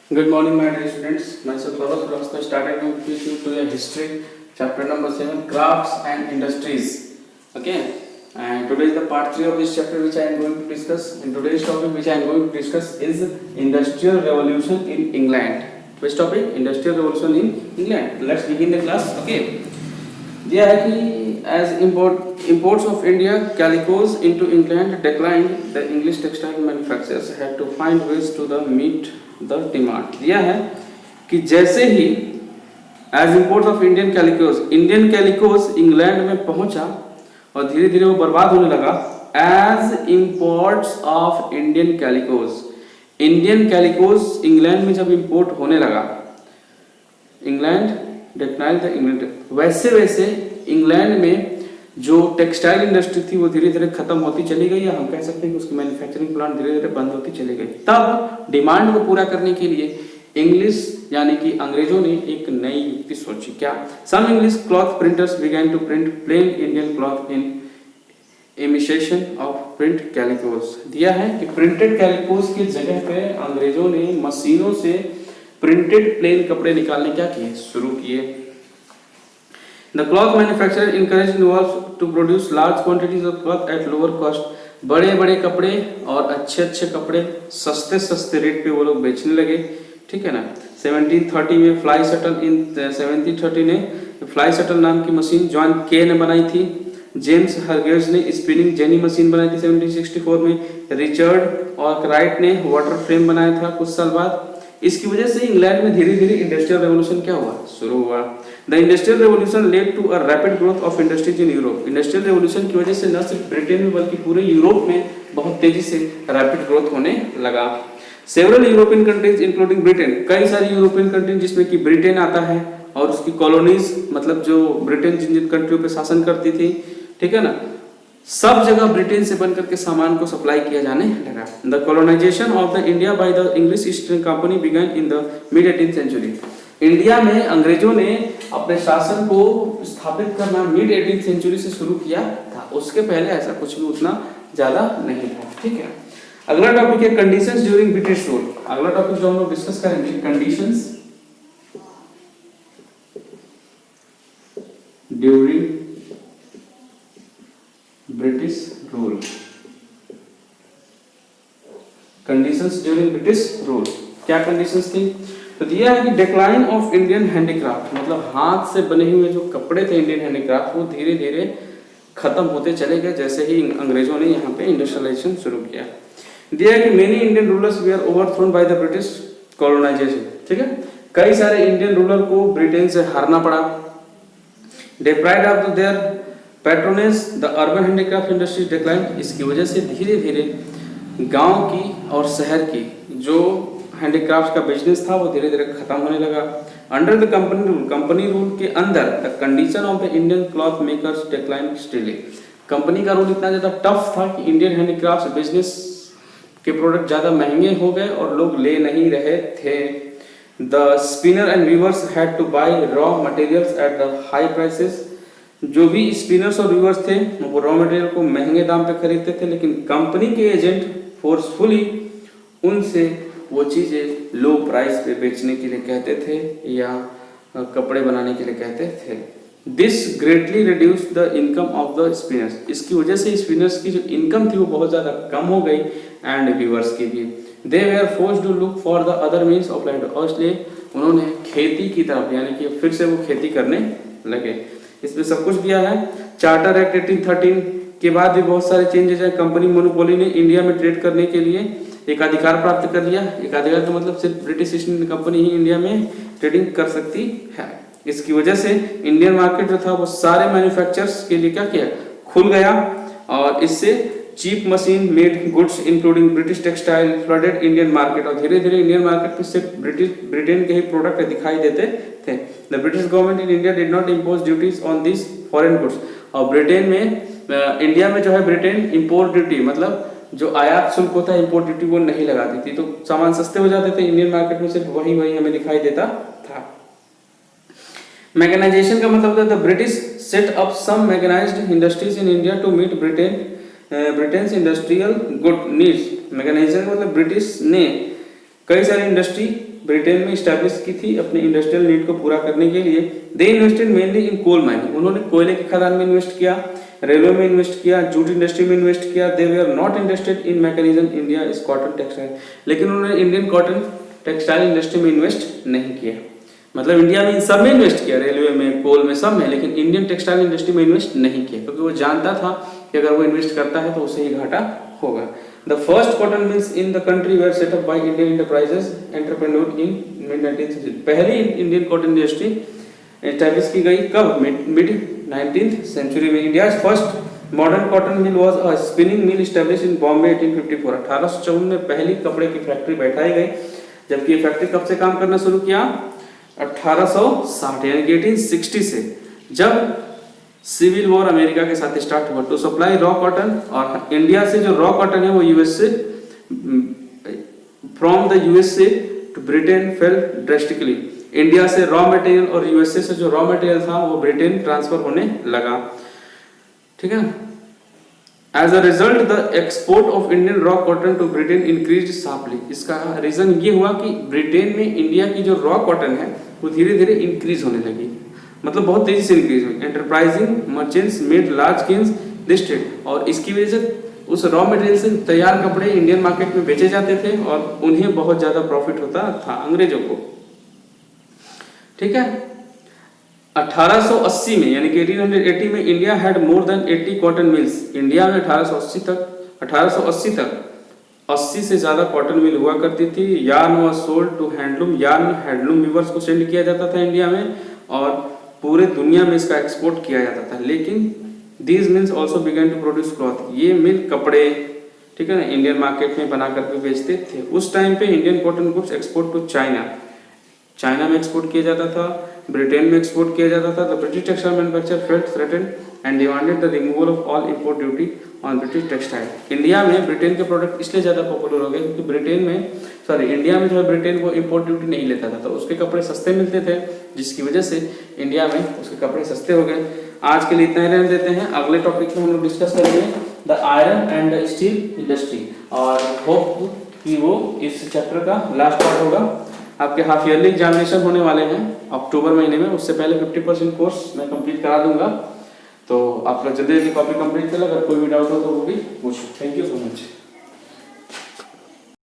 Good morning, my dear students. Myself Gaurav Srivastava started with you to the history, chapter number 7, crafts and industries. Okay, and today is the part 3 of this chapter which I am going to discuss. In today's topic, which I am going to discuss is Industrial Revolution in England. Which topic? Industrial Revolution in England. Let's begin the class. Okay. दिया है कि as imports of India calicos into England declined, the English textile manufacturers had to find ways to the meet the demand. दिया है कि जैसे ही as imports of Indian calicos England में पहुंचा और धीरे धीरे वो बर्बाद होने लगा. as imports of Indian calicos England में जब इंपोर्ट होने लगा, इंग्लैंड डेक्लाइन था इंग्लैंड, वैसे वैसे इंग्लैंड में जो टेक्सटाइल इंडस्ट्री थी वो धीरे धीरे खत्म होती चली गई, या हम कह सकते हैं कि उसकी मैन्युफैक्चरिंग प्लांट धीरे धीरे बंद होती चली गई. तब डिमांड को पूरा करने के लिए इंग्लिश यानी कि अंग्रेजों ने एक नई युक्ति सोची. क्या? Some English cloth printers began to print plain Indian cloth in imitation of print calicos. दिया है कि प्रिंटेड कैलिकोस की जगह पे अंग्रेजों ने मशीनों से प्रिंटेड प्लेन कपड़े निकालने क्या किए? शुरू किए. The cloth manufacturer encourage to produce large quantities of cloth at lower cost. बड़े बड़े कपड़े और अच्छे अच्छे कपड़े सस्ते सस्ते रेट पे वो लोग बेचने लगे. ठीक है ना. 1730 में फ्लाई शटल, इन 1730 ने फ्लाई शटल नाम की मशीन जॉन के ने बनाई थी. जेम्स हर्गेज ने स्पिनिंग जेनी मशीन बनाई थी 1764 में. रिचर्ड और राइट ने वाटर फ्रेम बनाया था कुछ साल बाद. इसकी वजह से इंग्लैंड में धीरे धीरे इंडस्ट्रियल रेवोल्यूशन क्या हुआ? शुरू हुआ. The industrial revolution led to a rapid growth of industries in Europe. Industrial revolution की वजह से न सिर्फ ब्रिटेन में बल्कि पूरे यूरोप में बहुत तेजी से रैपिड ग्रोथ होने लगा. Several European countries including Britain, कई सारी यूरोपियन कंट्री जिसमें कि ब्रिटेन आता है और उसकी कॉलोनीज, मतलब जो ब्रिटेन जिन जिन कंट्रियों पे शासन करती थी, ठीक है ना, सब जगह ब्रिटेन से बनकर के सामान को सप्लाई किया जाने लगा. The colonisation of the India by the English East India Company began in the mid 18th century. India में अंग्रेजों ने अपने शासन को स्थापित करना मिड 18th सेंचुरी से शुरू किया था. उसके पहले ऐसा कुछ भी उतना ज्यादा नहीं था. ठीक है. अगला टॉपिक है कंडीशंस ड्यूरिंग ब्रिटिश रूल. अगला टॉपिक जो हम लोग डिस्कस करेंगे, conditions during British rule. Conditions during British rule. क्या कंडीशंस थी? तो दिया है कि डिक्लाइन ऑफ इंडियन हैंडीक्राफ्ट, मतलब हाथ से बने हुए जो कपड़े थे इंडियन हैंडीक्राफ्ट, वो धीरे धीरे खत्म होते चले गए जैसे ही अंग्रेजों ने यहाँ पे इंडस्ट्रियलाइजेशन शुरू किया. दिया है कि many Indian rulers were overthrown by the British colonisation. ठीक है. कई सारे इंडियन रूलर को ब्रिटेन से हारना पड़ा. Deprived of their patronage the urban handicraft industry decline. इसकी वजह से धीरे धीरे गांव की और शहर की जो हैंडीक्राफ्ट का बिजनेस था वो धीरे धीरे खत्म होने लगा. अंडर द कंपनी रूल के अंदर the condition of the Indian cloth makers decline still. Company का रूल इतना ज्यादा टफ था कि इंडियन हैंडीक्राफ्ट बिजनेस के प्रोडक्ट ज्यादा महंगे हो गए और लोग ले नहीं रहे थे. The spinner and weavers had to buy raw materials at the high prices. जो भी स्पिनर्स और वीवर्स थे वो रॉ मटेरियल को महंगे दाम पे खरीदते थे, लेकिन कंपनी के एजेंट फोर्सफुली उनसे वो चीजें लो प्राइस पे बेचने के लिए कहते थे या कपड़े बनाने के लिए कहते थे. This greatly reduce the income of the spinners. इसकी वजह से स्पिनर्स की जो इनकम थी वो बहुत ज्यादा कम हो गई एंड वीवर्स की भी. They were forced to look for the other means of life. और इसलिए उन्होंने खेती की तरफ, यानी कि फिर से वो खेती करने लगे. इसमें सब कुछ दिया है. चार्टर एक्ट 1813 के बाद भी बहुत सारे चेंजेस हैं. कंपनी मोनोपोली ने इंडिया में ट्रेड करने के लिए एक अधिकार प्राप्त कर लिया. एक अधिकार का मतलब सिर्फ ब्रिटिश ईस्ट इंडियन कंपनी ही इंडिया में ट्रेडिंग कर सकती है. इसकी वजह से इंडियन मार्केट जो था वो सारे मैन्युफैक्चरर्स के लिए क्या किया? खुल गया. और इससे cheap machine made goods including British textile flooded Indian market. और धीरे धीरे इंडियन मार्केट में सिर्फ ब्रिटेन के ही प्रोडक्ट दिखाई देते थे. The British government in India did not impose duties on this foreign goods. और ब्रिटेन में इंडिया में जो है ब्रिटेन इंपोर्ट ड्यूटी, मतलब जो आयात शुल्क होता है इंपोर्ट ड्यूटी, वो नहीं लगाती थी. तो सामान सस्ते हो जाते थे. इंडियन मार्केट में सिर्फ वही हमें दिखाई देता था. मैकेनाइजेशन का मतलब होता है the British set up some mechanised industries in India to meet Britain industrial good needs. Mechanisation का मतलब ब्रिटिश ने कई सारी इंडस्ट्री ब्रिटेन में स्टैब्लिश की थी अपने इंडस्ट्रियल नीड को पूरा करने के लिए। They invested mainly in coal mining, उन्होंने कोयले की खदान में इन्वेस्ट किया, रेलवे में इन्वेस्ट किया, जूट इंडस्ट्री में इन्वेस्ट किया। They were not interested in mechanism India is cotton textile, लेकिन उन्होंने इंडियन कॉटन टेक्सटाइल इंडस्ट्री में इन्वेस्ट नहीं किया। मतलब इंडिया में इन सब में इन्वेस्ट किया, रेलवे में, कोल में, सब में, लेकिन इंडियन टेक्सटाइल इंडस्ट्री में इन्वेस्ट नहीं किया, क्योंकि वो जानता था कि अगर वो इन्वेस्ट करता है तो उसे ही घाटा होगा। The first cotton mills in the country were set up by Indian enterprises entrepreneur in mid 19th century. पहली इंडियन कॉटन इंडस्ट्री एस्टैब्लिश की गई कब? मिड 19th सेंचुरी में। India first modern cotton mill was a spinning mill establish in Bombay 1854। 1854 में पहली कपड़े की factory बैठाई गई, जबकि ये फैक्ट्री कब से काम करना शुरू किया? 1860 यानी कि 1860 से, जब सिविल वॉर अमेरिका के साथ स्टार्ट हुआ। टू सप्लाई रॉ कॉटन, और इंडिया से जो रॉ कॉटन है वो यूएस से, from the USA to Britain fell drastically. India से रॉ मटेरियल और यूएसए से जो रॉ मटेरियल था वो ब्रिटेन ट्रांसफर होने लगा, ठीक है। As a result the export of Indian raw cotton to Britain increase sharply. इसका रीजन ये हुआ कि ब्रिटेन में इंडिया की जो रॉ कॉटन है वो धीरे धीरे इंक्रीज होने लगी, मतलब बहुत तेजी से इंक्रीज हुई। Enterprising merchants made large gains this trade, और इसकी वजह से उस रॉ मटेरियल से तैयार कपड़े इंडियन मार्केट में बेचे जाते थे और उन्हें बहुत ज्यादा प्रॉफिट होता था अंग्रेजों को, ठीक है। 1880 में यानी कि 1880 में India had more than 80 cotton mills. India में 1880 तक 80 से ज्यादा कॉटन मिल हुआ करती थी। Yarn was sold to handloom, yarn handloom weavers को सेंड किया जाता था इंडिया में, और पूरे दुनिया में इसका एक्सपोर्ट किया जाता था। लेकिन these mills also began to produce cloth, ये मिल कपड़े, ठीक है ना, इंडियन मार्केट में बना करके बेचते थे। उस टाइम पे Indian cotton goods export to China में एक्सपोर्ट किया जाता था, ब्रिटेन में एक्सपोर्ट किया जाता था। The British textile manufacture felt threatened and demanded the removal of all import duty on British textile. India में ब्रिटेन के प्रोडक्ट इसलिए ज्यादा पॉपुलर हो गए क्योंकि इंडिया में जो है ब्रिटेन वो इंपोर्ट ड्यूटी नहीं लेता था, तो उसके कपड़े सस्ते मिलते थे, जिसकी वजह से इंडिया में उसके कपड़े सस्ते हो गए। आज के लिए इतना ही रहने देते हैं। अगले टॉपिक में हम लोग डिस्कस करेंगे the iron and the steel industry, और होप कि वो इस चैप्टर का लास्ट पार्ट होगा। आपके हाफ ईयरली एग्जामिनेशन होने वाले हैं अक्टूबर महीने में, उससे पहले 50% कोर्स मैं कंप्लीट करा दूंगा। तो आप लोग जल्दी जल्दी कॉपी कंप्लीट कर लो, अगर कोई भी डाउट हो तो वो भी पूछो। Thank you so much.